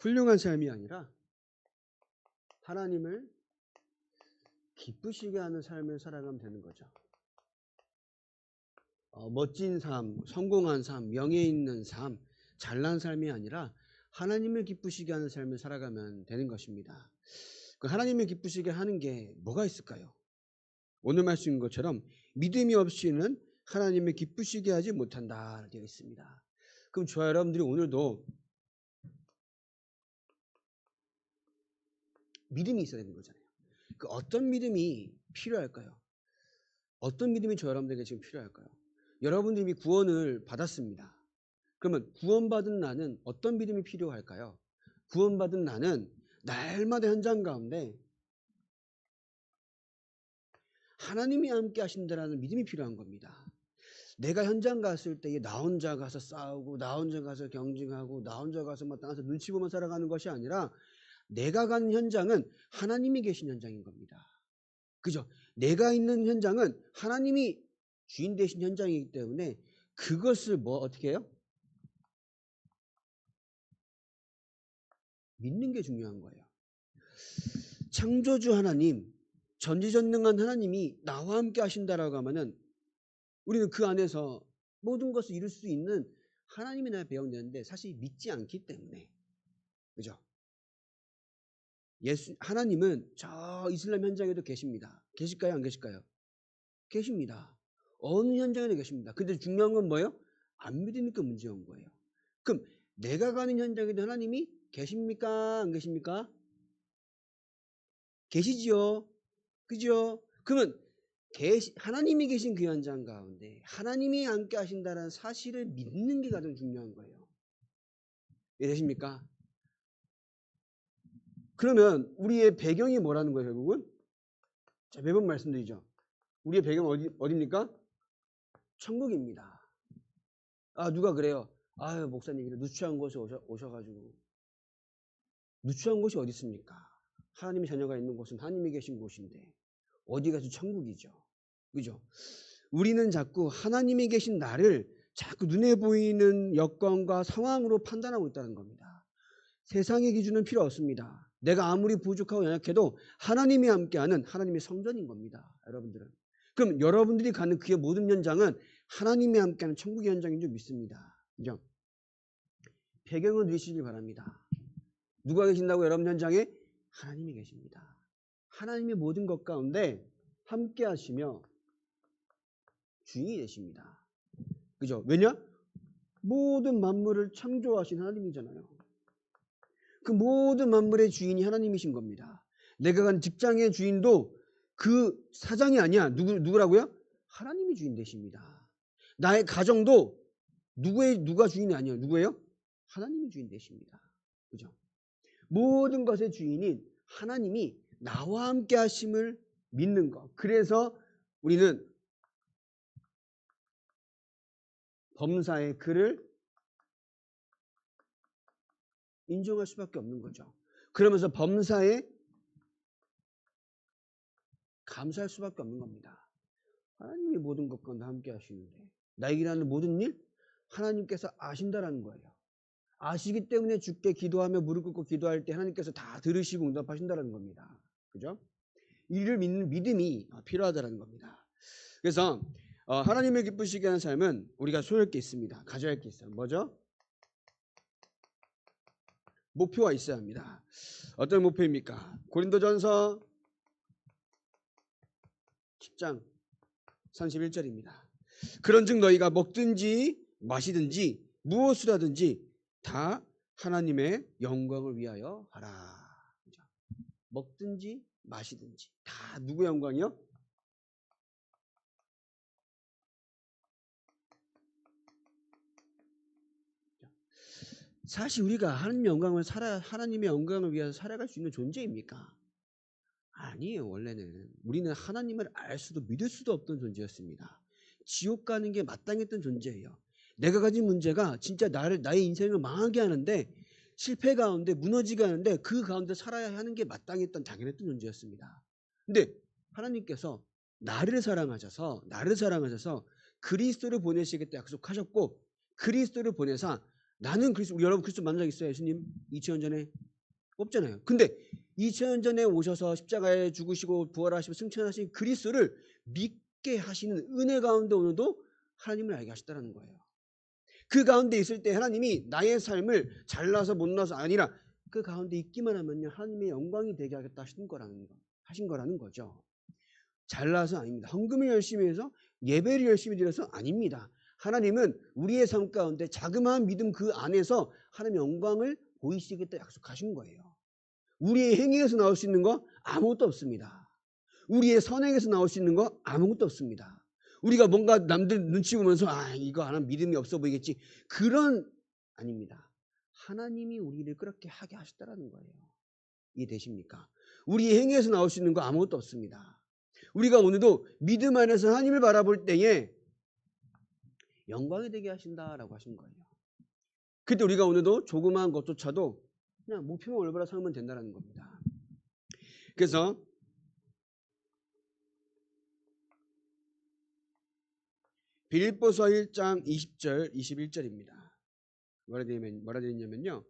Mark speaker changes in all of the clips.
Speaker 1: 훌륭한 삶이 아니라 하나님을 기쁘시게 하는 삶을 살아가면 되는 거죠. 멋진 삶, 성공한 삶, 명예 있는 삶, 잘난 삶이 아니라 하나님을 기쁘시게 하는 삶을 살아가면 되는 것입니다. 그 하나님을 기쁘시게 하는 게 뭐가 있을까요? 오늘 말씀인 것처럼 믿음이 없이는 하나님을 기쁘시게 하지 못한다 되어 있습니다. 그럼 저와 여러분들이 오늘도 믿음이 있어야 되는 거잖아요. 그 어떤 믿음이 필요할까요? 어떤 믿음이 저 여러분들에게 지금 필요할까요? 여러분들이 이미 구원을 받았습니다. 그러면 구원받은 나는 어떤 믿음이 필요할까요? 구원받은 나는 날마다 현장 가운데 하나님이 함께 하신다라는 믿음이 필요한 겁니다. 내가 현장 갔을 때 나 혼자 가서 싸우고 나 혼자 가서 경쟁하고 나 혼자 가서 막 땅에서 눈치 보면 살아가는 것이 아니라 내가 가는 현장은 하나님이 계신 현장인 겁니다. 그죠? 내가 있는 현장은 하나님이 주인 되신 현장이기 때문에 그것을 어떻게 해요? 믿는 게 중요한 거예요. 창조주 하나님, 전지전능한 하나님이 나와 함께 하신다라고 하면은 우리는 그 안에서 모든 것을 이룰 수 있는 하나님이 나를 배워내는데 사실 믿지 않기 때문에. 그죠? 하나님은 저 이슬람 현장에도 계십니다. 계실까요? 안 계실까요? 계십니다. 어느 현장에도 계십니다. 근데 중요한 건 뭐예요? 안 믿으니까 문제인 거예요. 그럼 내가 가는 현장에도 하나님이 계십니까? 안 계십니까? 계시지요. 그죠? 그러면 하나님이 계신 그 현장 가운데 하나님이 함께 하신다는 사실을 믿는 게 가장 중요한 거예요. 이해되십니까? 그러면 우리의 배경이 뭐라는 거예요, 결국은? 자, 매번 말씀드리죠. 우리의 배경은 어디입니까? 천국입니다. 아, 누가 그래요? 아유, 목사님, 누추한 곳에 오셔가지고. 누추한 곳이 어디 있습니까? 하나님의 자녀가 있는 곳은 하나님이 계신 곳인데, 어디 가서 천국이죠. 그죠? 우리는 자꾸 하나님이 계신 나를 자꾸 눈에 보이는 여건과 상황으로 판단하고 있다는 겁니다. 세상의 기준은 필요 없습니다. 내가 아무리 부족하고 연약해도 하나님이 함께하는 하나님의 성전인 겁니다. 여러분들은. 그럼 여러분들이 가는 그의 모든 현장은 하나님이 함께하는 천국의 현장인 줄 믿습니다. 그죠? 배경을 누리시길 바랍니다. 누가 계신다고 여러분 현장에? 하나님이 계십니다. 하나님의 모든 것 가운데 함께 하시며 주인이 되십니다. 그죠? 왜냐? 모든 만물을 창조하신 하나님이잖아요. 그 모든 만물의 주인이 하나님이신 겁니다. 내가 간 직장의 주인도 그 사장이 아니야. 누구라고요? 하나님이 주인 되십니다. 나의 가정도 누가 주인이 아니에요. 누구예요? 하나님이 주인 되십니다. 그죠? 모든 것의 주인인 하나님이 나와 함께 하심을 믿는 것. 그래서 우리는 범사의 그를 인정할 수밖에 없는 거죠. 그러면서 범사에 감사할 수밖에 없는 겁니다. 하나님이 모든 것과 나 함께 하시는데 나에게 하는 모든 일 하나님께서 아신다라는 거예요. 아시기 때문에 주께 기도하며 무릎 꿇고 기도할 때 하나님께서 다 들으시고 응답하신다는 겁니다. 그죠? 이를 믿는 믿음이 필요하다는 겁니다. 그래서 하나님을 기쁘시게 하는 삶은 우리가 소유할 게 있습니다. 가져야 할 게 있어요. 뭐죠? 목표가 있어야 합니다. 어떤 목표입니까? 고린도전서 10장 31절입니다. 그런즉 너희가 먹든지 마시든지 무엇을 하든지 다 하나님의 영광을 위하여 하라. 먹든지 마시든지 다 누구의 영광이요? 사실 우리가 하나님의 영광을 위해서 살아갈 수 있는 존재입니까? 아니에요. 원래는 우리는 하나님을 알 수도 믿을 수도 없던 존재였습니다. 지옥 가는 게 마땅했던 존재예요. 내가 가진 문제가 진짜 나의 인생을 망하게 하는데 실패 가운데 무너지게 하는데 그 가운데 살아야 하는 게 마땅했던 당연했던 존재였습니다. 근데 하나님께서 나를 사랑하셔서 그리스도를 보내시겠다 약속하셨고 그리스도를 보내사 나는 그리스도, 우리 여러분 그리스도 만난 적 있어요? 예수님 2000년 전에? 없잖아요. 근데 2000년 전에 오셔서 십자가에 죽으시고 부활하시고 승천하신 그리스도를 믿게 하시는 은혜 가운데 오늘도 하나님을 알게 하셨다는 거예요. 그 가운데 있을 때 하나님이 나의 삶을 잘나서 못나서 아니라 그 가운데 있기만 하면요 하나님의 영광이 되게 하겠다 하신 거라는 거죠. 잘나서 아닙니다. 헌금을 열심히 해서 예배를 열심히 드려서 아닙니다. 하나님은 우리의 삶 가운데 자그마한 믿음 그 안에서 하나님의 영광을 보이시겠다 약속하신 거예요. 우리의 행위에서 나올 수 있는 거 아무것도 없습니다. 우리의 선행에서 나올 수 있는 거 아무것도 없습니다. 우리가 뭔가 남들 눈치 보면서 이거 안 하면 믿음이 없어 보이겠지. 그런 아닙니다. 하나님이 우리를 그렇게 하게 하셨다는 거예요. 이해되십니까? 우리의 행위에서 나올 수 있는 거 아무것도 없습니다. 우리가 오늘도 믿음 안에서 하나님을 바라볼 때에 영광이 되게 하신다라고 하신 거예요. 그때 우리가 오늘도 조그마한 것조차도 그냥 목표만 올바로 삼으면 된다는 겁니다. 그래서 빌립보서 1장 20절 21절입니다. 뭐라 되냐면요.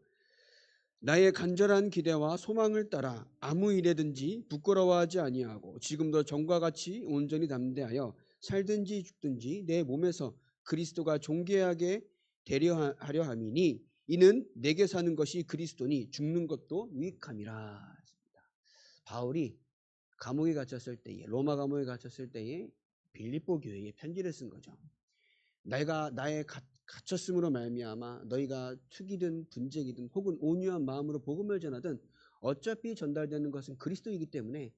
Speaker 1: 나의 간절한 기대와 소망을 따라 아무 일에든지 부끄러워하지 아니하고 지금도 전과 같이 온전히 담대하여 살든지 죽든지 내 몸에서 그리스도가 존귀하게 되려 하려 함이니 이는 내게 사는 것이 그리스도니 죽는 것도 유익함이라. 바울이 감옥에 갇혔을 때에 로마 감옥에 갇혔을 때에 빌립보 교회에 편지를 쓴 거죠. 내가 나의 갇혔음으로 말미암아 너희가 투기든 분쟁이든 혹은 온유한 마음으로 복음을 전하든 어차피 전달되는 것은 그리스도이기 때문에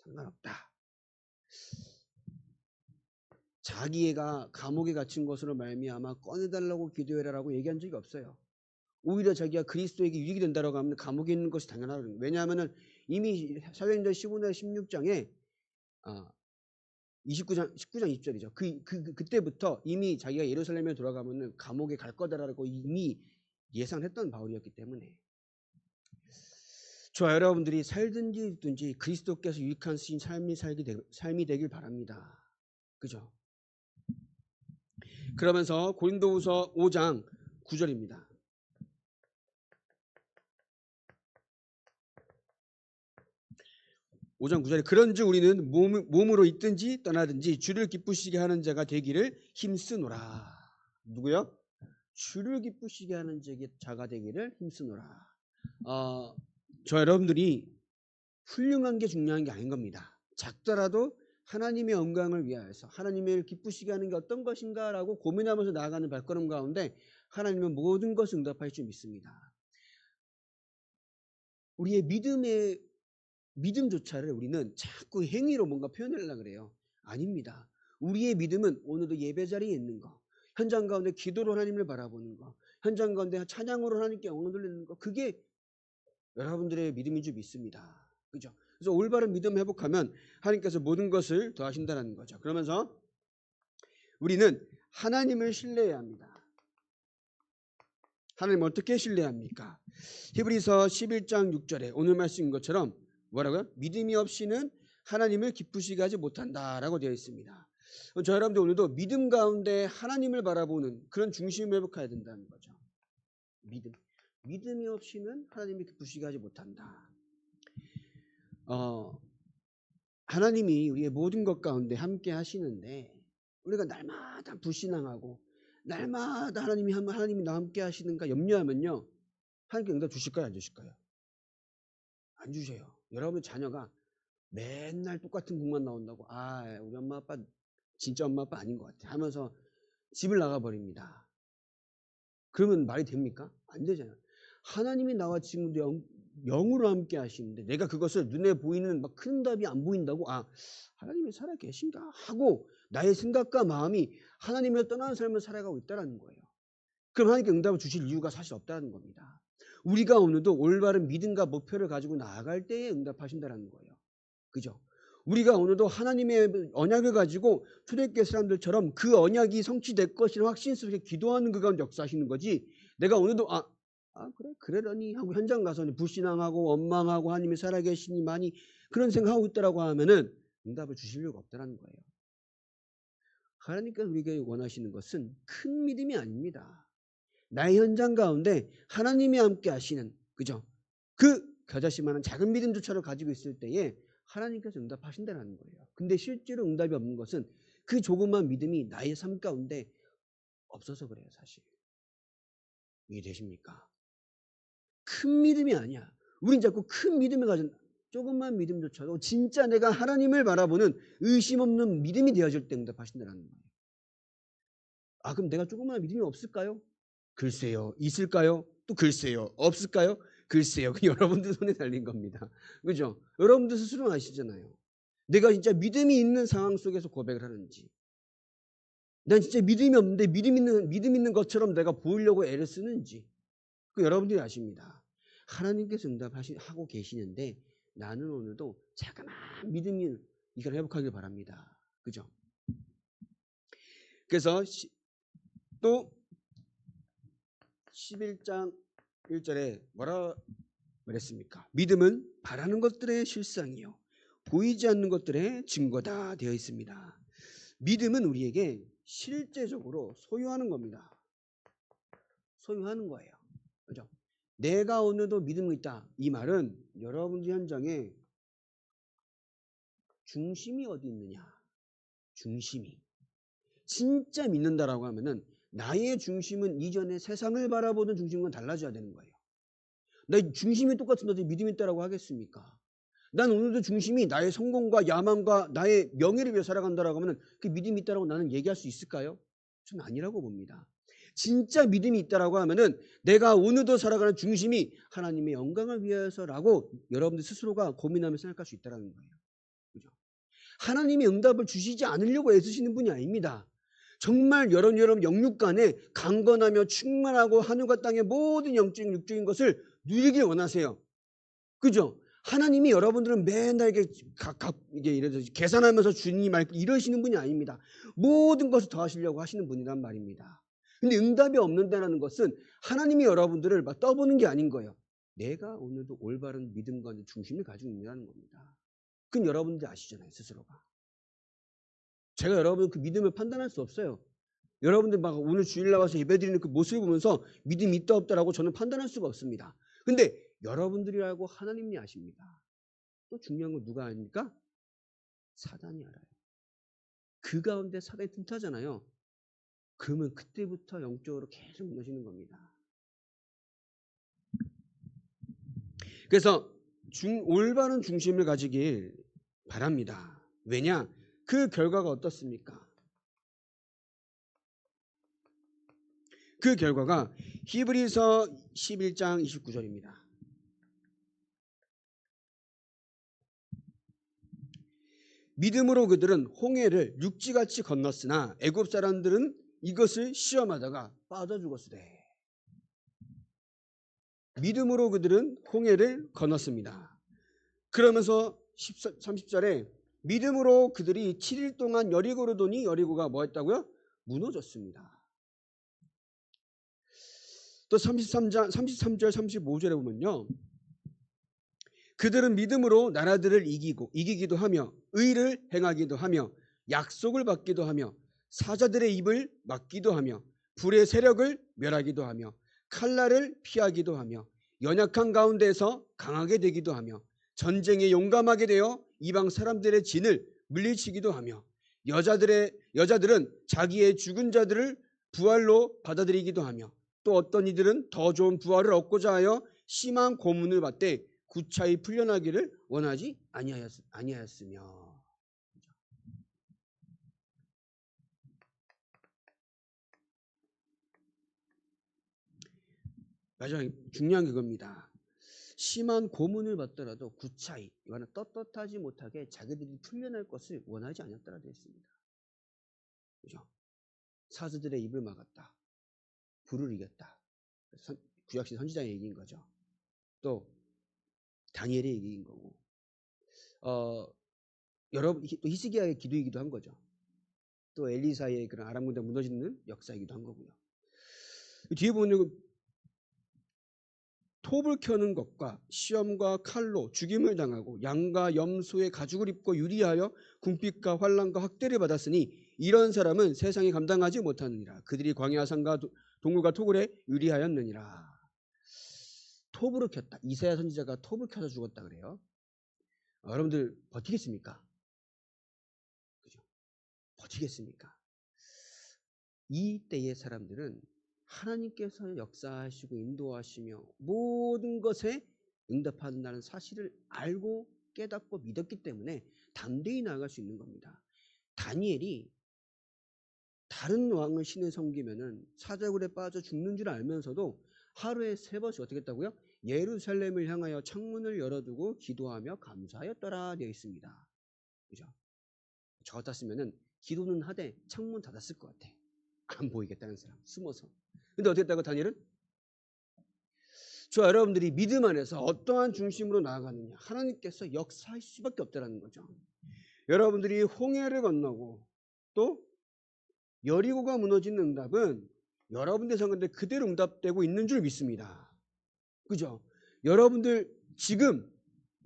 Speaker 1: 상관없다. 자기가 감옥에 갇힌 것으로 말미암아 꺼내달라고 기도해라라고 얘기한 적이 없어요. 오히려 자기가 그리스도에게 유익이 된다라고 하면 감옥에 있는 것이 당연하다는 거예요. 왜냐하면 이미 사도행전 15장 16장에 19장 20절이죠. 그때부터 이미 자기가 예루살렘에 돌아가면 감옥에 갈 거다라고 이미 예상했던 바울이었기 때문에 저와 여러분들이 살든지 죽든지 그리스도께서 유익한 삶이 되길 바랍니다. 그죠? 그러면서 고린도후서 5장 9절입니다. 5장 9절에 그런즉 우리는 몸으로 있든지 떠나든지 주를 기쁘시게 하는 자가 되기를 힘쓰노라. 누구요? 주를 기쁘시게 하는 자가 되기를 힘쓰노라. 저 여러분들이 훌륭한 게 중요한 게 아닌 겁니다. 작더라도 하나님의 영광을 위하여서 하나님을 기쁘시게 하는 게 어떤 것인가라고 고민하면서 나아가는 발걸음 가운데 하나님은 모든 것을 응답하실 줄 믿습니다. 우리의 믿음조차를 우리는 자꾸 행위로 뭔가 표현하려고 그래요. 아닙니다. 우리의 믿음은 오늘도 예배 자리에 있는 거, 현장 가운데 기도로 하나님을 바라보는 거, 현장 가운데 찬양으로 하나님께 영광 돌리는 거, 그게 여러분들의 믿음인 줄 믿습니다. 그죠? 그래서 올바른 믿음 회복하면 하나님께서 모든 것을 더하신다는 거죠. 그러면서 우리는 하나님을 신뢰해야 합니다. 하나님 어떻게 신뢰합니까? 히브리서 11장 6절에 오늘 말씀인 것처럼 뭐라고요? 믿음이 없이는 하나님을 기쁘시게 하지 못한다라고 되어 있습니다. 저 여러분들 오늘도 믿음 가운데 하나님을 바라보는 그런 중심을 회복해야 된다는 거죠. 믿음이 없이는 하나님을 기쁘시게 하지 못한다. 하나님이 우리의 모든 것 가운데 함께 하시는데 우리가 날마다 불신앙하고 날마다 하나님이 나와 함께 하시는가 염려하면요. 하나님께 응답 주실까요? 안 주실까요? 안 주세요. 여러분의 자녀가 맨날 똑같은 곡만 나온다고 우리 엄마 아빠 진짜 엄마 아빠 아닌 것 같아 하면서 집을 나가버립니다. 그러면 말이 됩니까? 안 되잖아요. 하나님이 나와 지금도 영으로 함께 하시는데 내가 그것을 눈에 보이는 막 큰 답이 안 보인다고 하나님이 살아 계신가 하고 나의 생각과 마음이 하나님을 떠나는 삶을 살아가고 있다는 거예요. 그럼 하나님께 응답을 주실 이유가 사실 없다는 겁니다. 우리가 오늘도 올바른 믿음과 목표를 가지고 나아갈 때에 응답하신다는 거예요. 그죠? 우리가 오늘도 하나님의 언약을 가지고 초대교회 사람들처럼 그 언약이 성취될 것이라는 확신 속에 기도하는 그 가운데 역사하시는 거지. 내가 오늘도 그러니 하고 현장 가서 불신앙하고 원망하고 하나님이 살아계시니 많이 그런 생각하고 있다라고 하면은 응답을 주실 이유가 없다는 거예요. 하나님께서 우리에게 원하시는 것은 큰 믿음이 아닙니다. 나의 현장 가운데 하나님이 함께 하시는, 그죠? 그 겨자씨만한 작은 믿음조차를 가지고 있을 때에 하나님께서 응답하신다는 거예요. 근데 실제로 응답이 없는 것은 그 조그만 믿음이 나의 삶 가운데 없어서 그래요, 사실. 이해되십니까? 큰 믿음이 아니야. 우린 자꾸 큰 믿음을 가진 조금만 믿음조차도 진짜 내가 하나님을 바라보는 의심 없는 믿음이 되어질 때 응답하신다는 거예요. 아, 그럼 내가 조그만 믿음이 없을까요? 글쎄요. 있을까요? 또 글쎄요. 없을까요? 글쎄요. 그 여러분들 손에 달린 겁니다. 그죠? 여러분들 스스로 아시잖아요. 내가 진짜 믿음이 있는 상황 속에서 고백을 하는지, 난 진짜 믿음이 없는데 믿음 있는 것처럼 내가 보이려고 애를 쓰는지, 그 여러분들이 아십니다. 하나님께서 응답하고 계시는데 나는 오늘도 자그마한 믿음이 이걸 회복하길 바랍니다. 그죠? 그래서 또 11장 1절에 뭐라 그랬습니까? 믿음은 바라는 것들의 실상이요 보이지 않는 것들의 증거다 되어 있습니다. 믿음은 우리에게 실제적으로 소유하는 겁니다. 소유하는 거예요. 그죠? 내가 오늘도 믿음이 있다. 이 말은 여러분들 현장에 중심이 어디 있느냐. 중심이. 진짜 믿는다라고 하면은 나의 중심은 이전에 세상을 바라보는 중심과 달라져야 되는 거예요. 내 중심이 똑같은데 믿음이 있다라고 하겠습니까? 난 오늘도 중심이 나의 성공과 야망과 나의 명예를 위해 살아간다라고 하면 그 믿음이 있다라고 나는 얘기할 수 있을까요? 저는 아니라고 봅니다. 진짜 믿음이 있다라고 하면은 내가 오늘도 살아가는 중심이 하나님의 영광을 위해서라고 여러분들 스스로가 고민하며 생각할 수 있다라는 거예요. 그죠? 하나님이 응답을 주시지 않으려고 애쓰시는 분이 아닙니다. 정말 여러분 영육간에 강건하며 충만하고 하늘과 땅의 모든 영적인 육적인 것을 누리길 원하세요. 그죠? 하나님이 여러분들은 맨날 이게 이래서 계산하면서 주님 말 이러시는 분이 아닙니다. 모든 것을 더하시려고 하시는 분이란 말입니다. 근데 응답이 없는다는 것은 하나님이 여러분들을 막 떠보는 게 아닌 거예요. 내가 오늘도 올바른 믿음과 중심을 가지고 있다는 겁니다. 그건 여러분들 아시잖아요, 스스로가. 제가 여러분 그 믿음을 판단할 수 없어요. 여러분들 막 오늘 주일 나와서 예배드리는 그 모습을 보면서 믿음이 있다 없다라고 저는 판단할 수가 없습니다. 근데 여러분들이 알고 하나님이 아십니다. 또 중요한 건 누가 아닙니까? 사단이 알아요. 그 가운데 사단이 틈타잖아요. 그러면 그때부터 영적으로 계속 무너지는 겁니다. 그래서 올바른 중심을 가지길 바랍니다. 왜냐? 그 결과가 어떻습니까? 그 결과가 히브리서 11장 29절입니다. 믿음으로 그들은 홍해를 육지같이 건넜으나 애굽 사람들은 이것을 시험하다가 빠져 죽었으되. 믿음으로 그들은 홍해를 건넜습니다. 그러면서 30절에 믿음으로 그들이 7일 동안 여리고로 도니 여리고가 뭐 했다고요? 무너졌습니다. 또 33절 35절에 보면요. 그들은 믿음으로 나라들을 이기기도 하며 의를 행하기도 하며 약속을 받기도 하며 사자들의 입을 막기도 하며 불의 세력을 멸하기도 하며 칼날을 피하기도 하며 연약한 가운데서 강하게 되기도 하며 전쟁에 용감하게 되어 이방 사람들의 진을 물리치기도 하며 여자들은 자기의 죽은 자들을 부활로 받아들이기도 하며 또 어떤 이들은 더 좋은 부활을 얻고자 하여 심한 고문을 받되 구차히 풀려나기를 원하지 아니하였으며. 맞아요. 중요한 그겁니다. 심한 고문을 받더라도 구차히 이거는 떳떳하지 못하게 자기들이 풀려날 것을 원하지 않았다라 되어 있습니다. 그죠? 사자들의 입을 막았다. 불을 이겼다. 구약시 선지자의 얘기인 거죠. 또 다니엘의 얘기인 거고. 여러분 또 히스기야의 기도이기도 한 거죠. 또 엘리사의 그런 아람 군대 무너지는 역사이기도 한 거고요. 뒤에 보면 톱을 켜는 것과 시험과 칼로 죽임을 당하고 양과 염소의 가죽을 입고 유리하여 궁핍과 환난과 학대를 받았으니 이런 사람은 세상이 감당하지 못하느니라. 그들이 광야 산과 동굴과 토굴에 유리하였느니라. 톱으로 켰다. 이사야 선지자가 톱을 켜서 죽었다 그래요. 여러분들 버티겠습니까? 그죠? 버티겠습니까? 이 때의 사람들은 하나님께서 역사하시고 인도하시며 모든 것에 응답한다는 사실을 알고 깨닫고 믿었기 때문에 담대히 나아갈 수 있는 겁니다. 다니엘이 다른 왕을 신에 섬기면은 사자굴에 빠져 죽는 줄 알면서도 하루에 3번씩 어떻게 했다고요? 예루살렘을 향하여 창문을 열어두고 기도하며 감사하였더라 되어 있습니다. 그죠? 저 같았으면은 기도는 하되 창문 닫았을 것 같아. 안 보이겠다는 사람 숨어서. 근데 어떻게 했다고 다니엘은? 저 여러분들이 믿음 안에서 어떠한 중심으로 나아가느냐, 하나님께서 역사할 수밖에 없다는 거죠. 여러분들이 홍해를 건너고 또 여리고가 무너진 응답은 여러분들 생각인데 그대로 응답되고 있는 줄 믿습니다. 그죠? 여러분들 지금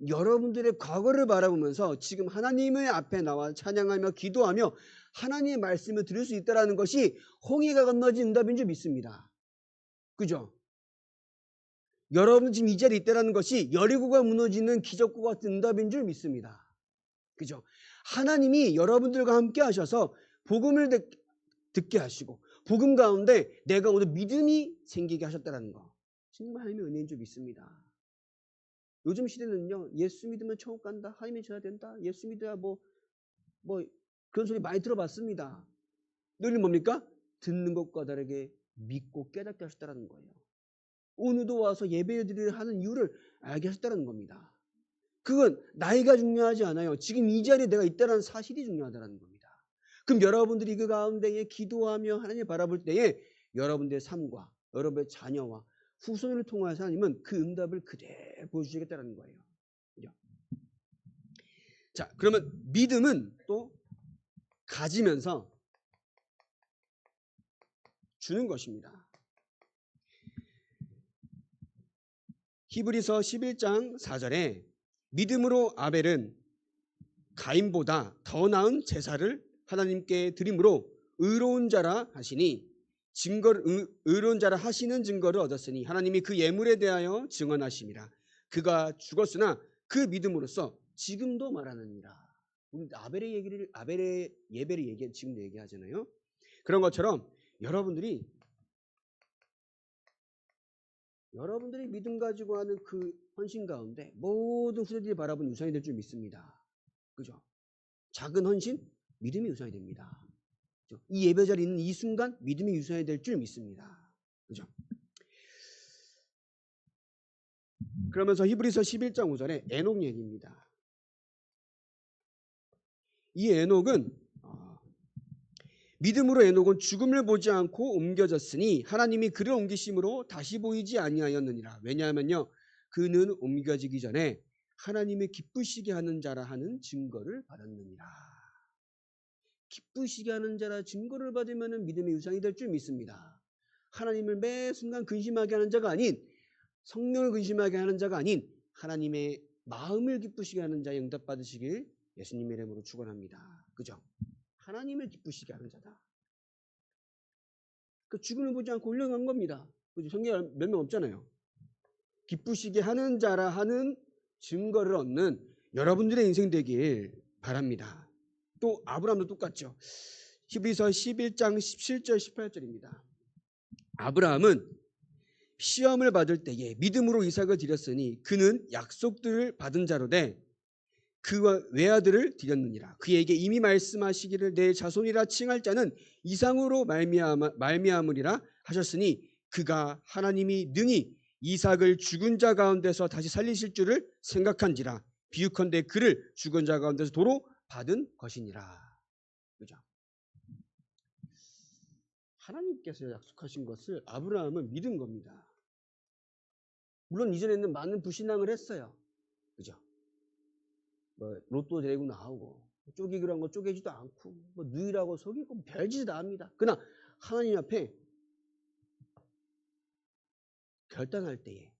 Speaker 1: 여러분들의 과거를 바라보면서 지금 하나님의 앞에 나와 찬양하며 기도하며 하나님의 말씀을 들을 수 있다는 것이 홍해가 건너진 응답인 줄 믿습니다. 그죠? 여러분 지금 이 자리에 있다는 것이 여리고가 무너지는 기적과 같은 응답인 줄 믿습니다. 그죠? 하나님이 여러분들과 함께 하셔서 복음을 듣게 하시고 복음 가운데 내가 오늘 믿음이 생기게 하셨다는 거 정말 하나님의 은혜인 줄 믿습니다. 요즘 시대는요, 예수 믿으면 천국 간다, 하나님이 져야 된다, 예수 믿어야 뭐 그런 소리 많이 들어봤습니다. 너희는 뭡니까? 듣는 것과 다르게 믿고 깨닫게 하셨다는 거예요. 오늘도 와서 예배드리려 하는 이유를 알게 하셨다는 겁니다. 그건 나이가 중요하지 않아요. 지금 이 자리에 내가 있다는 사실이 중요하다는 겁니다. 그럼 여러분들이 그 가운데에 기도하며 하나님을 바라볼 때에 여러분들의 삶과 여러분의 자녀와 후손을 통해서 하나님은 그 응답을 그대로 보여주시겠다는 거예요. 그죠? 자, 그러면 믿음은 또 가지면서 주는 것입니다. 히브리서 11장 4절에 믿음으로 아벨은 가인보다 더 나은 제사를 하나님께 드림으로 의로운 자라 하시니 의로운 자라 하시는 증거를 얻었으니 하나님이 그 예물에 대하여 증언하심이라. 그가 죽었으나 그 믿음으로써 지금도 말하느니라. 우리 아벨의 예배를 지금도 얘기하잖아요. 그런 것처럼 여러분들이 믿음 가지고 하는 그 헌신 가운데 모든 후대들이 바라본 우상이 될 줄 믿습니다. 그죠? 작은 헌신, 믿음이 우상이 됩니다. 그죠? 이 예배 자리에 있는 이 순간 믿음이 우상이 될 줄 믿습니다. 그죠? 그러면서 히브리서 11장 5절에 에녹 얘기입니다. 이 에녹은 믿음으로 에녹은 죽음을 보지 않고 옮겨졌으니 하나님이 그를 옮기심으로 다시 보이지 아니하였느니라. 왜냐하면요, 그는 옮겨지기 전에 하나님이 기쁘시게 하는 자라 하는 증거를 받았느니라. 기쁘시게 하는 자라 증거를 받으면 믿음의 유상이 될 줄 믿습니다. 하나님을 매 순간 근심하게 하는 자가 아닌, 성령을 근심하게 하는 자가 아닌 하나님의 마음을 기쁘시게 하는 자의 응답 받으시길 예수님의 이름으로 축원합니다. 그죠? 하나님을 기쁘시게 하는 자다. 그 죽음을 보지 않고 올려간 겁니다. 그죠? 성경에 몇 명 없잖아요. 기쁘시게 하는 자라 하는 증거를 얻는 여러분들의 인생 되길 바랍니다. 또 아브라함도 똑같죠. 히브리서 11장 17절 18절입니다. 아브라함은 시험을 받을 때에 믿음으로 이삭을 드렸으니 그는 약속들을 받은 자로되 그와 외아들을 드렸느니라. 그에게 이미 말씀하시기를 내 자손이라 칭할 자는 이상으로 말미암으리라 하셨으니 그가 하나님이 능히 이삭을 죽은 자 가운데서 다시 살리실 줄을 생각한지라. 비유컨대 그를 죽은 자 가운데서 도로 받은 것이니라. 그죠? 하나님께서 약속하신 것을 아브라함은 믿은 겁니다. 물론 이전에는 많은 불신앙을 했어요. 그죠? 로또 데리고 나오고 쪼개기로 한 거 쪼개지도 않고 누이라고 속이고 별짓 다 합니다. 그러나 하나님 앞에 결단할 때에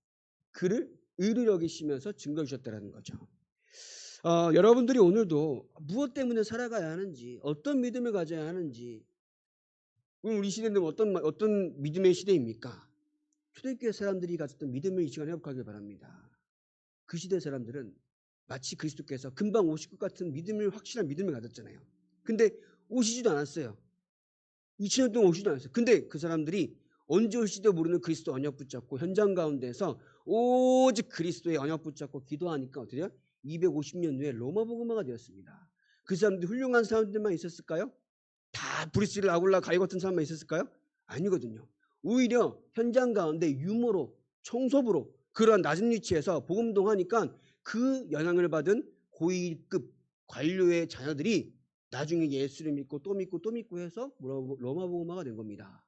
Speaker 1: 그를 의로 여기시면서 증거 주셨다는 거죠. 여러분들이 오늘도 무엇 때문에 살아가야 하는지, 어떤 믿음을 가져야 하는지 오늘 우리 시대는 어떤 믿음의 시대입니까? 초대교회 사람들이 가졌던 믿음을 이 시간에 회복하길 바랍니다. 그 시대 사람들은 마치 그리스도께서 금방 오실 것 같은 확실한 믿음을 가졌잖아요. 근데 오시지도 않았어요. 2000년 동안 오시지도 않았어요. 근데 그 사람들이 언제 올지도 모르는 그리스도 언약 붙잡고 현장 가운데서 오직 그리스도의 언약 붙잡고 기도하니까 어떻게 돼요? 250년 후에 로마 복음화가 되었습니다. 그 사람들이 훌륭한 사람들만 있었을까요? 다 브리스를 아굴라 가이 같은 사람만 있었을까요? 아니거든요. 오히려 현장 가운데 유머로 청소부로 그러한 낮은 위치에서 복음동하니까 그 영향을 받은 고위급 관료의 자녀들이 나중에 예수를 믿고 또 믿고 또 믿고 해서 로마 복음화가 된 겁니다.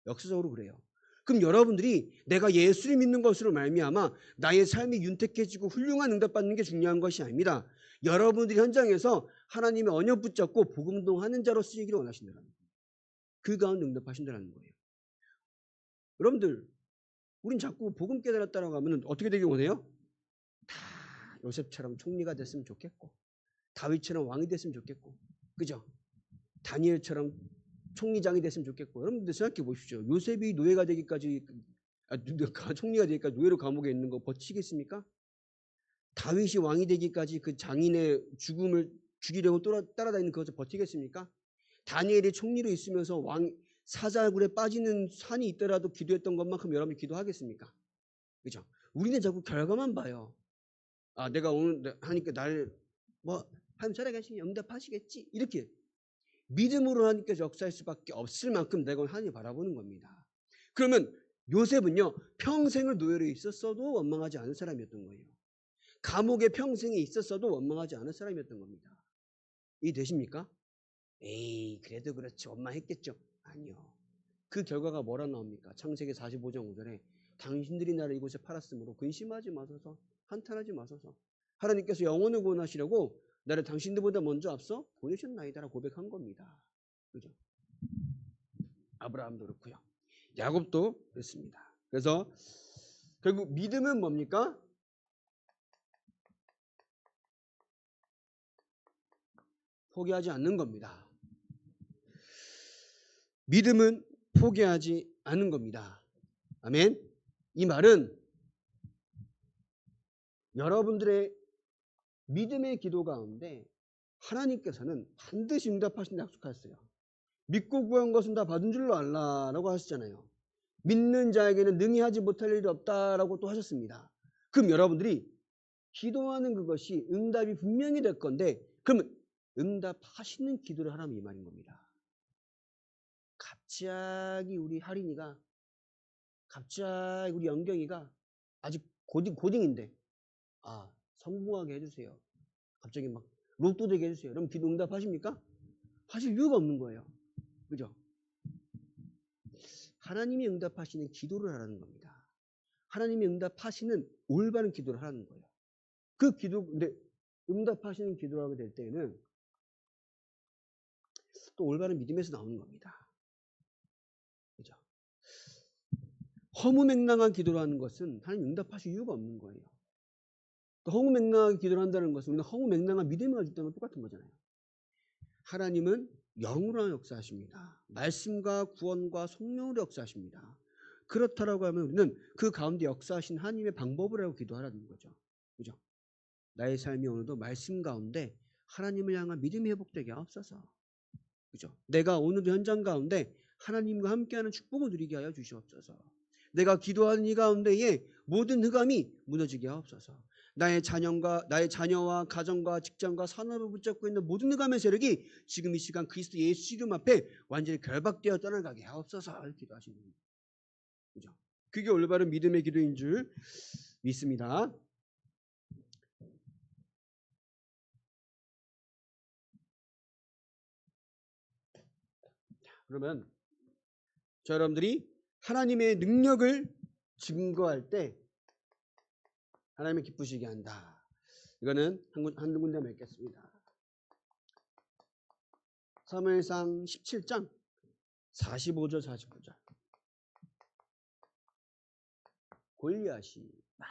Speaker 1: 역사적으로 그래요. 그럼 여러분들이 내가 예수를 믿는 것으로 말미암아 나의 삶이 윤택해지고 훌륭한 응답받는 게 중요한 것이 아닙니다. 여러분들이 현장에서 하나님의 언약 붙잡고 복음동하는 자로 쓰이기를 원하신다는 거예요. 그 가운데 응답하신다는 거예요. 여러분들 우린 자꾸 복음 깨달았다라고 하면 어떻게 되길 원해요? 다 요셉처럼 총리가 됐으면 좋겠고 다윗처럼 왕이 됐으면 좋겠고 그죠? 다니엘처럼 총리장이 됐으면 좋겠고 여러분들 생각해 보십시오. 요셉이 노예가 되기까지 총리가 되기까지 노예로 감옥에 있는 거 버티겠습니까? 다윗이 왕이 되기까지 그 장인의 죽음을 죽이려고 따라다니는 그것을 버티겠습니까? 다니엘이 총리로 있으면서 사자굴에 빠지는 산이 있더라도 기도했던 것만큼 여러분이 기도하겠습니까? 그죠? 우리는 자꾸 결과만 봐요. 아, 내가 오늘 하니까 하나님 살아계시니 응답하시겠지? 이렇게 믿음으로 하나님께서 역사할 수밖에 없을 만큼 내가 하나님 바라보는 겁니다. 그러면 요셉은요 평생을 노예로 있었어도 원망하지 않은 사람이었던 거예요. 감옥에 평생에 있었어도 원망하지 않은 사람이었던 겁니다. 이해되십니까? 에이 그래도 그렇지 원망했겠죠. 아니요. 그 결과가 뭐라 나옵니까? 창세기 45장 5절에 당신들이 나를 이곳에 팔았으므로 근심하지 마소서 한탄하지 마소서 하나님께서 영혼을 구원하시려고 나를 당신들보다 먼저 앞서 보내셨나이다라고 고백한 겁니다. 그죠? 아브라함도 그렇고요. 야곱도 그렇습니다. 그래서 결국 믿음은 뭡니까? 포기하지 않는 겁니다. 믿음은 포기하지 않는 겁니다. 아멘. 이 말은 여러분들의 믿음의 기도 가운데 하나님께서는 반드시 응답하신다 약속하셨어요. 믿고 구한 것은 다 받은 줄로 알라라고 하셨잖아요. 믿는 자에게는 능히 하지 못할 일이 없다라고 또 하셨습니다. 그럼 여러분들이 기도하는 그것이 응답이 분명히 될 건데 그러면 응답하시는 기도를 하라면 이 말인 겁니다. 갑자기 우리 하린이가 갑자기 우리 영경이가 아직 고딩인데 성공하게 해주세요. 갑자기 막 로또 되게 해주세요. 그럼 기도 응답하십니까? 하실 이유가 없는 거예요. 그죠? 하나님이 응답하시는 기도를 하라는 겁니다. 하나님이 응답하시는 올바른 기도를 하라는 거예요. 그 기도, 근데 응답하시는 기도를 하게 될 때에는 또 올바른 믿음에서 나오는 겁니다. 그죠? 허무맹랑한 기도를 하는 것은 하나님 응답하실 이유가 없는 거예요. 또 허무맹랑하게 기도를 한다는 것은 우리는 허무맹랑한 믿음을 가지고 있다는 건 똑같은 거잖아요. 하나님은 영으로 역사하십니다. 말씀과 구원과 성령으로 역사하십니다. 그렇다라고 하면 우리는 그 가운데 역사하신 하나님의 방법을 알고 기도하라는 거죠. 그죠? 나의 삶이 오늘도 말씀 가운데 하나님을 향한 믿음이 회복되게 하옵소서. 그죠? 내가 오늘도 현장 가운데 하나님과 함께하는 축복을 누리게 하여 주시옵소서. 내가 기도하는 이 가운데에 모든 흑암이 무너지게 하옵소서. 나의 자녀와 가정과 직장과 산업을 붙잡고 있는 모든 흑암의 세력이 지금 이 시간 그리스도 예수 이름 앞에 완전히 결박되어 떠나가게 하옵소서. 기도하시는 겁니다. 그죠? 그게 올바른 믿음의 기도인 줄 믿습니다. 그러면 여러분들이 하나님의 능력을 증거할 때 하나님을 기쁘시게 한다. 이거는 한 군데 맺겠습니다. 사무엘상 17장 45절 49절. 골리앗이 막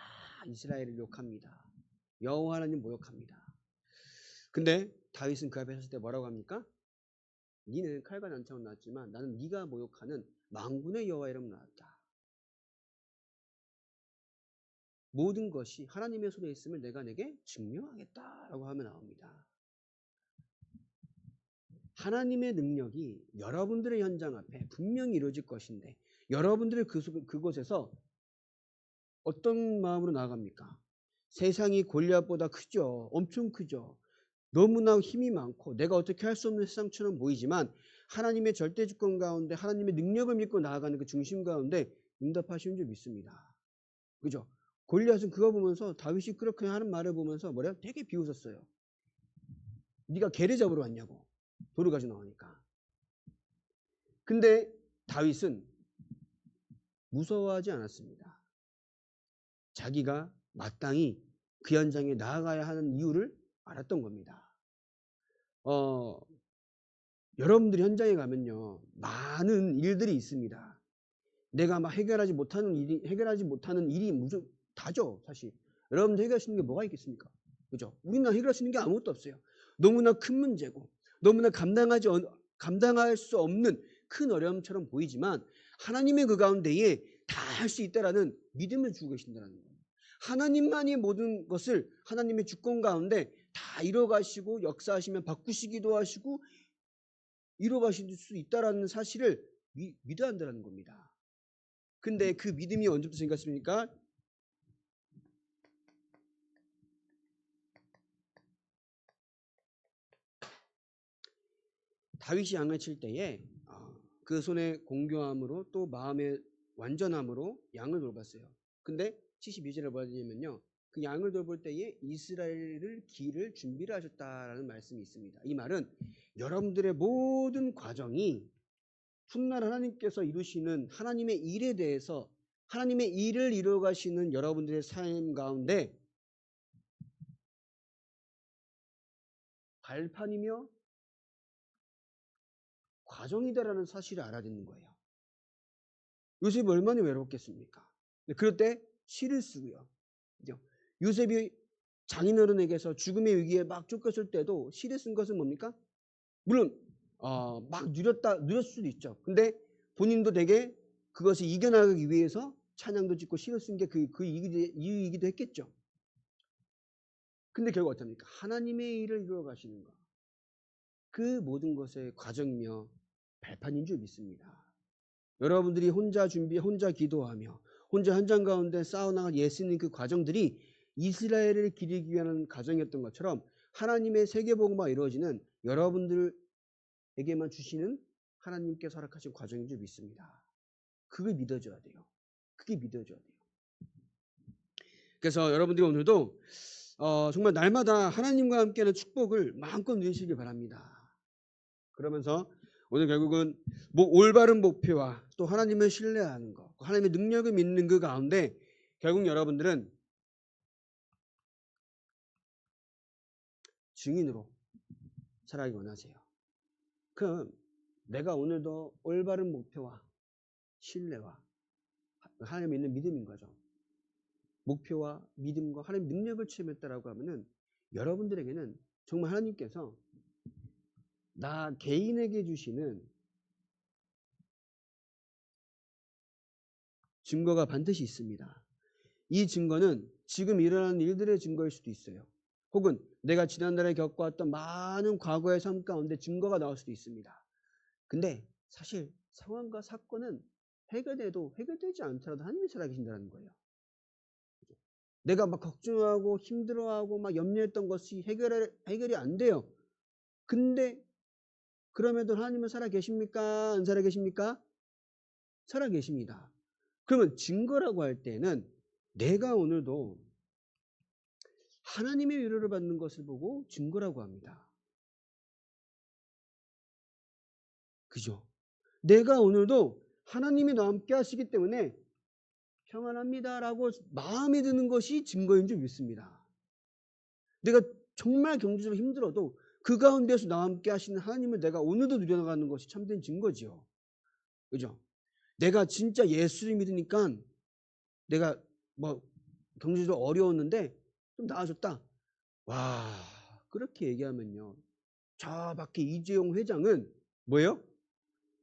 Speaker 1: 이스라엘을 욕합니다. 여호와 하나님 모욕합니다. 근데 다윗은 그 앞에 섰을 때 뭐라고 합니까? 니는 칼과 난창으로 나왔지만 나는 네가 모욕하는 만군의 여호와 이름으로 나왔다. 모든 것이 하나님의 손에 있음을 내가 내게 증명하겠다라고 하며 나옵니다. 하나님의 능력이 여러분들의 현장 앞에 분명히 이루어질 것인데 여러분들의 그곳에서 어떤 마음으로 나아갑니까? 세상이 골리앗보다 크죠. 엄청 크죠. 너무나 힘이 많고 내가 어떻게 할 수 없는 세상처럼 보이지만 하나님의 절대 주권 가운데 하나님의 능력을 믿고 나아가는 그 중심 가운데 응답하시는 줄 믿습니다. 그죠? 골리앗은 그거 보면서 다윗이 그렇게 하는 말을 보면서 뭐래요? 되게 비웃었어요. 네가 개를 잡으러 왔냐고. 돌을 가지고 나오니까. 근데 다윗은 무서워하지 않았습니다. 자기가 마땅히 그 현장에 나아가야 하는 이유를 알았던 겁니다. 여러분들이 현장에 가면요. 많은 일들이 있습니다. 내가 막 해결하지 못하는 일이 무슨 다죠, 사실. 여러분들 해결할 수 있는 게 뭐가 있겠습니까? 그죠? 우리는 해결할 수 있는 게 아무것도 없어요. 너무나 큰 문제고, 너무나 감당할 수 없는 큰 어려움처럼 보이지만 하나님의 그 가운데에 다 할 수 있다라는 믿음을 주고 계신다는 거예요. 하나님만이 모든 것을 하나님의 주권 가운데 다 이뤄가시고 역사하시면 바꾸시기도 하시고 이뤄가실 수 있다라는 사실을 믿어야 한다는 겁니다. 근데 그 믿음이 언제부터 생겼습니까? 다윗이 양을 칠 때에 그 손의 공교함으로 또 마음의 완전함으로 양을 돌봤어요. 근데 72절에 뭐라 되냐면요. 그 양을 돌볼 때에 이스라엘을 기를 준비를 하셨다라는 말씀이 있습니다. 이 말은 여러분들의 모든 과정이 훗날 하나님께서 이루시는 하나님의 일에 대해서 하나님의 일을 이루어가시는 여러분들의 삶 가운데 발판이며 과정이다라는 사실을 알아야 되는 거예요. 요셉이 얼마나 외롭겠습니까? 그럴 때 시를 쓰고요. 요셉이 장인어른에게서 죽음의 위기에 막 쫓겼을 때도 시를 쓴 것은 뭡니까? 물론 막 누렸을 수도 있죠. 근데 본인도 되게 그것을 이겨나가기 위해서 찬양도 짓고 시를 쓴 게 그 이유이기도 했겠죠. 근데 결국 어떻습니까? 하나님의 일을 이루어 가시는 것. 그 모든 것의 과정이며 발판인 줄 믿습니다. 여러분들이 혼자 기도하며 혼자 현장 가운데 싸워나갈 예수님 그 과정들이 이스라엘을 기리기 위한 과정이었던 것처럼 하나님의 세계복음화 이루어지는 여러분들에게만 주시는 하나님께서 허락하신 과정인 줄 믿습니다. 그걸 믿어줘야 돼요. 그게 믿어줘야 돼요. 그래서 여러분들이 오늘도 정말 날마다 하나님과 함께하는 축복을 마음껏 누리시길 바랍니다. 그러면서 오늘 결국은 올바른 목표와 또 하나님을 신뢰하는 것, 하나님의 능력을 믿는 그 가운데 결국 여러분들은 증인으로 살아가기 원하세요. 그럼 내가 오늘도 올바른 목표와 신뢰와 하나님 믿는 믿음인 거죠. 목표와 믿음과 하나님 능력을 체험했다라고 하면은 여러분들에게는 정말 하나님께서 나 개인에게 주시는 증거가 반드시 있습니다. 이 증거는 지금 일어나는 일들의 증거일 수도 있어요. 혹은 내가 지난달에 겪어왔던 많은 과거의 삶 가운데 증거가 나올 수도 있습니다. 근데 사실 상황과 사건은 해결돼도 해결되지 않더라도 하나님이 살아계신다는 거예요. 내가 막 걱정하고 힘들어하고 막 염려했던 것이 해결이 안 돼요. 근데 그럼에도 하나님은 살아계십니까? 안 살아계십니까? 살아계십니다. 그러면 증거라고 할 때는 내가 오늘도 하나님의 위로를 받는 것을 보고 증거라고 합니다. 그죠? 내가 오늘도 하나님이 나와 함께 하시기 때문에 평안합니다라고 마음에 드는 것이 증거인 줄 믿습니다. 내가 정말 경제적으로 힘들어도 그 가운데서 나와 함께 하시는 하나님을 내가 오늘도 누려나가는 것이 참된 증거지요. 그죠? 내가 진짜 예수를 믿으니까 내가 경제적으로 어려웠는데 좀 나아졌다. 와, 그렇게 얘기하면요. 저 밖에 이재용 회장은 뭐예요?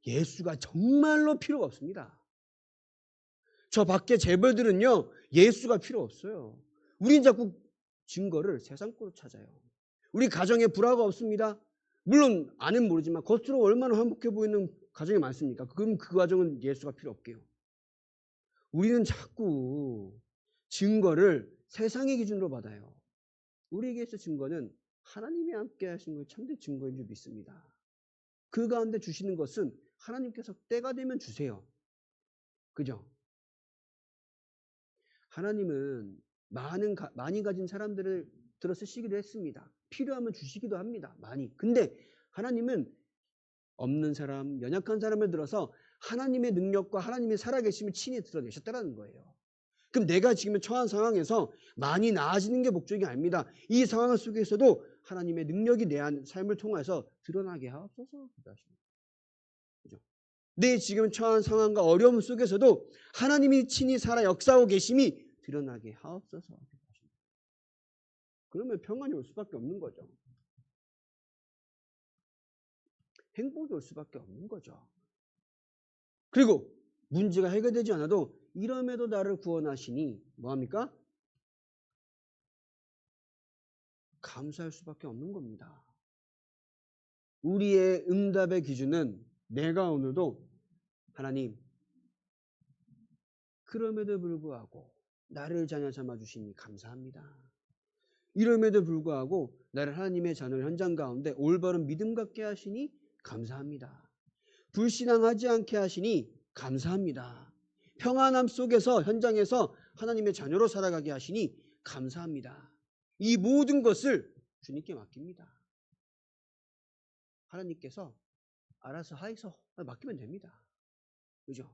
Speaker 1: 예수가 정말로 필요가 없습니다. 저 밖에 재벌들은요, 예수가 필요 없어요. 우린 자꾸 증거를 세상 거로 찾아요. 우리 가정에 불화가 없습니다. 물론 아는 모르지만 겉으로 얼마나 행복해 보이는 가정이 많습니까? 그럼 그 가정은 예수가 필요 없게요. 우리는 자꾸 증거를 세상의 기준으로 받아요. 우리에게 있을 증거는 하나님이 함께 하신 것이 참된 증거인 줄 믿습니다. 그 가운데 주시는 것은 하나님께서 때가 되면 주세요. 그죠? 하나님은 많이 가진 사람들을 들어 쓰시기도 했습니다. 필요하면 주시기도 합니다. 많이. 근데 하나님은 없는 사람, 연약한 사람을 들어서 하나님의 능력과 하나님의 살아계심을 친히 드러내셨다는 거예요. 그럼 내가 지금 처한 상황에서 많이 나아지는 게 목적이 아닙니다. 이 상황 속에서도 하나님의 능력이 내 삶을 통해서 드러나게 하옵소서. 그죠? 내 지금 처한 상황과 어려움 속에서도 하나님이 친히 살아 역사하고 계심이 드러나게 하옵소서. 그러면 평안이 올 수밖에 없는 거죠. 행복이 올 수밖에 없는 거죠. 그리고 문제가 해결되지 않아도 이럼에도 나를 구원하시니 뭐합니까? 감사할 수밖에 없는 겁니다. 우리의 응답의 기준은 내가 오늘도 하나님, 그럼에도 불구하고 나를 자녀 삼아주시니 감사합니다. 이럼에도 불구하고 나를 하나님의 자녀 현장 가운데 올바른 믿음 갖게 하시니 감사합니다. 불신앙하지 않게 하시니 감사합니다. 평안함 속에서 현장에서 하나님의 자녀로 살아가게 하시니 감사합니다. 이 모든 것을 주님께 맡깁니다. 하나님께서 알아서 하이소 맡기면 됩니다. 그죠?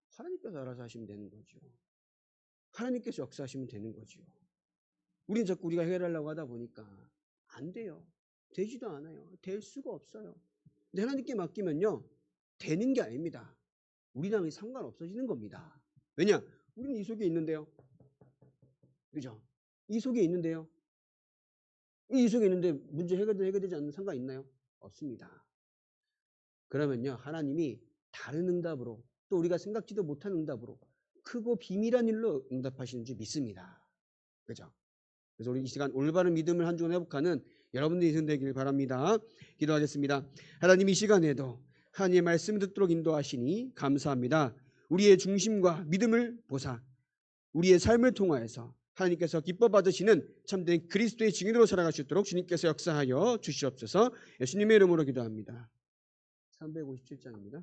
Speaker 1: 하나님께서 알아서 하시면 되는 거죠. 하나님께서 역사하시면 되는 거죠. 우리는 자꾸 우리가 해결하려고 하다 보니까 안 돼요. 되지도 않아요. 될 수가 없어요. 근데 하나님께 맡기면요, 되는 게 아닙니다. 우리랑은 상관없어지는 겁니다. 왜냐? 우리는 이 속에 있는데요. 그죠? 이 속에 있는데요. 이 속에 있는데 문제 해결되지 않는 상관 있나요? 없습니다. 그러면요, 하나님이 다른 응답으로, 또 우리가 생각지도 못한 응답으로 크고 비밀한 일로 응답하시는 줄 믿습니다. 그죠? 그래서 우리 이 시간 올바른 믿음을 한 주간 회복하는 여러분들이 되길 바랍니다. 기도하겠습니다. 하나님, 이 시간에도 하나님의 말씀 듣도록 인도하시니 감사합니다. 우리의 중심과 믿음을 보사 우리의 삶을 통하여서 하나님께서 기뻐 받으시는 참된 그리스도의 증인으로 살아갈 수 있도록 주님께서 역사하여 주시옵소서. 예수님의 이름으로 기도합니다. 357장입니다.